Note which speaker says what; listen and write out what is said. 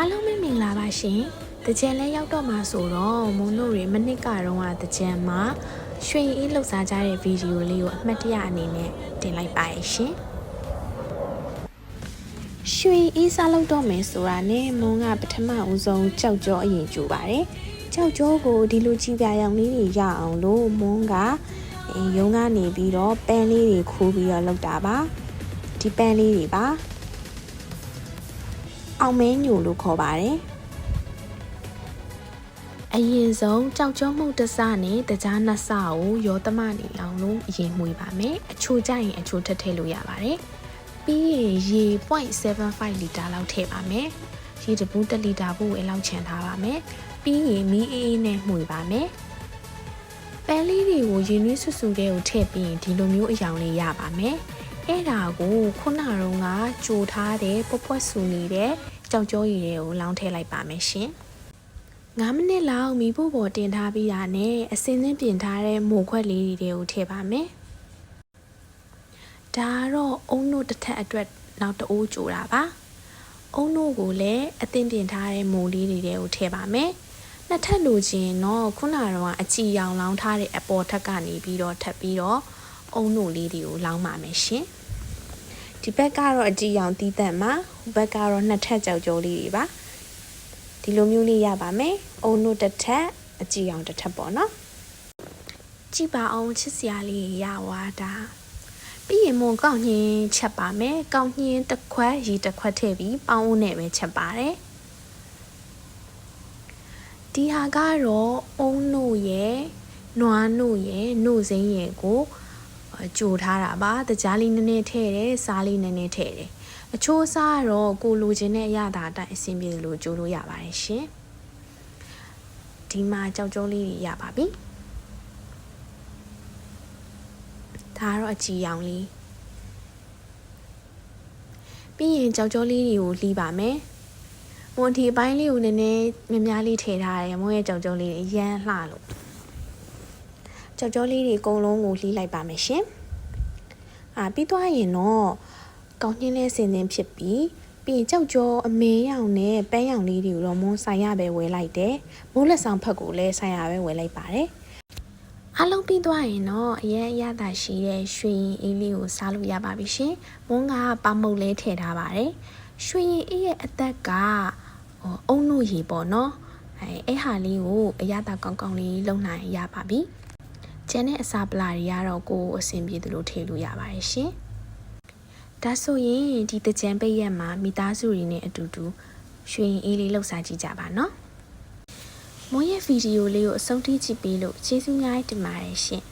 Speaker 1: အားလုံးပဲမင်္ဂလာပါရှင်။တကြံလဲရောက်တော့မှာဆိုတော့မုံတို့တွေမနစ်ကတော့တကြံမှာရွှေအေးလှုပ်ရှားကြတဲ့ဗီဒီယိုလေးကိုအမှတ်တရအနေနဲ့တင်လိုက်ပါရဲ့ရှင်။ရွှေအေးစားလုပ်တော့မယ်ဆိုတာနဲ့မုံကပထမဦးဆုံးကြောက်ကြောအရင်ကြိုပါတယ်။ကြောက်ကြောကိုဒီလိုကြည်ပြရောင်လေးတွေရအောင်လို့မုံကရုံးကနေပြီးတော့ပန်းလေးတွေခူးပြီးတော့လုပ်တာပါ။ဒီပန်းလေးတွေပါ။အောင်မဲညိုလို့ခေါ်ပါတယ်အရင်ဆုံးကြောက်ကြောမှုတစနဲ့တကြားနှစ်စကိုရောသမနေအောင်လို့အရင်မှွေပါမယ်အချိုကြရင်အချိုထည့်လို့ရပါတယ်ပြီးရင်ရေ 0.75 လီတာလောက်ထည့်ပါမယ်ရေတပူး1 လီတာဖို့အလောက်ချန်ထားပါမယ်ပြီးရင်မီးအေးနဲ့မှွေပါမယ်ပန်းလေးတွေကိုရေနွေးဆူဆူတဲ့ကိုထည့်ပြီးရင်ဒီလိုမျိုးအယောင်လေးရပါမယ်အဲ့ဒါကိုခုနကတော့ကြိုထားတဲ့ပွက်ပွက်ဆူနေတဲ့ကြောက်ကြောရည်တွေကိုလောင်းထည့်လိုက်ပါမယ်ရှင်9မိနစ်လောက်မီးဖို့ပေါ်တင်ထားပြီးတာနဲ့အစင်းစင်းပြင်ထားတဲ့မိုခွက်လေးတွေကိုထည့်ပါမယ်ဒါကတော့အုံနို့တစ်ထပ်အတွက်နောက်တအိုးကြိုတာပါအုံနို့ကိုလည်းအသင်းပြင်ထားတဲ့မိုလေးတွေကိုထည့်ပါမယ်နှစ်ထပ်လိုချင်တော့ခုနကတော့အကြည်ရောင်လောင်းထားတဲ့အပေါ်ထပ်ကနေပြီးတော့ထပ်ပြီးတော့အုံနို့လေးတွေကိုလောင်းပါမယ်ရှင်ဒီဘက်ကတော့အကြည်ရောင်တီးသက်မှာဟိုဘက်ကတော့နှစ်ထပ်ကြောက်ကြောလေးတွေပါဒီလိုမျိုးလေးရပါမယ်အုံနို့တစ်ထပ်အကြည်ရောင်တစ်ထပ်ပေါ့နော်ကြည့်ပါအောင်ချစ်စရာလေးရသွားတာပြီးရင်မုံကောက်ညင်းချက်ပါမယ်ကောက်ညင်းတစ်ခွက်ရေတစ်ခွက်ထည့်ပြီးပေါင်းဦးနဲ့ပဲချက်ပါတယ်ဒီဟာကတော့အုံနို့ရဲ့နွားနို့ရဲ့နို့စိမ်းရဲ့ကိုကြိုထားတာပါတကြားလေးနည်းနည်းထည့်တယ်စားလေးနည်းနည်းထည့်တယ်အချိုးစားတော့ကိုလိုချင်တဲ့အရာအတိုင်းအဆင်ပြေလို့ကြိုလို့ရပါတယ်ရှင်ဒီမှာကြောက်ကြောလေးတွေရပါပြီဒါကတော့အကြည်ရောင်လေးပြီးရင်ကြောက်ကြောလေးတွေကိုလှီးပါမယ်မွန်ဒီအပိုင်းလေးကိုနည်းနည်းများများလေးထည့်ထားတယ်မွန်ရဲ့ကြောက်ကြောလေးတွေရမ်းလှလို့ကြောက်ကြောလေးတွေအကုန်လုံးကိုလှီးလိုက်ပါမယ်ရှင်ပြီးသွားရင်တော့ကောင်းညင်းလေးစင်စင်ဖြစ်ပြီးရင်ကြောက်ကြောအမဲရောင်နဲ့ပန်းရောင်လေးတွေကိုတော့မွန်းဆိုင်ရပဲဝယ်လိုက်တယ်မိုးလက်ဆောင်ဖက်ကိုလည်းဆိုင်ရပဲဝယ်လိုက်ပါတယ်အားလုံးပြီးသွားရင်တော့အရင်အရသာရှိတဲ့ရွှေရင်အေးလေးကိုစားလို့ရပါပြီရှင်မွန်းကပေါမုတ်လေးထည့်ထားပါတယ်ရွှေရင်အေးရဲ့အသက်ကအုံနို့ရေပေါ့နော်အဲ့ဟာလေးကိုအရသာကောင်းကောင်းလေးလုပ်နိုင်ရပါပြီကျန်တဲ့အစာပလာတွေကတော့ကိုယ်အဆင်ပြေသလိုထည့်လို့ရပါတယ်ရှင်ဒါဆိုရင်ဒီတကြံပိတ်ရက်မှာမိသားစုတွေနဲ့အတူတူရွှေရင်အေးလေးလှုပ်ရှားကြည့်ကြပါနော်မွန်ရဲ့ဗီဒီယိုလေးကိုအဆုံးထိကြည့်ပြီးလို့ကျေးဇူးများတင်ပါတယ်ရှင်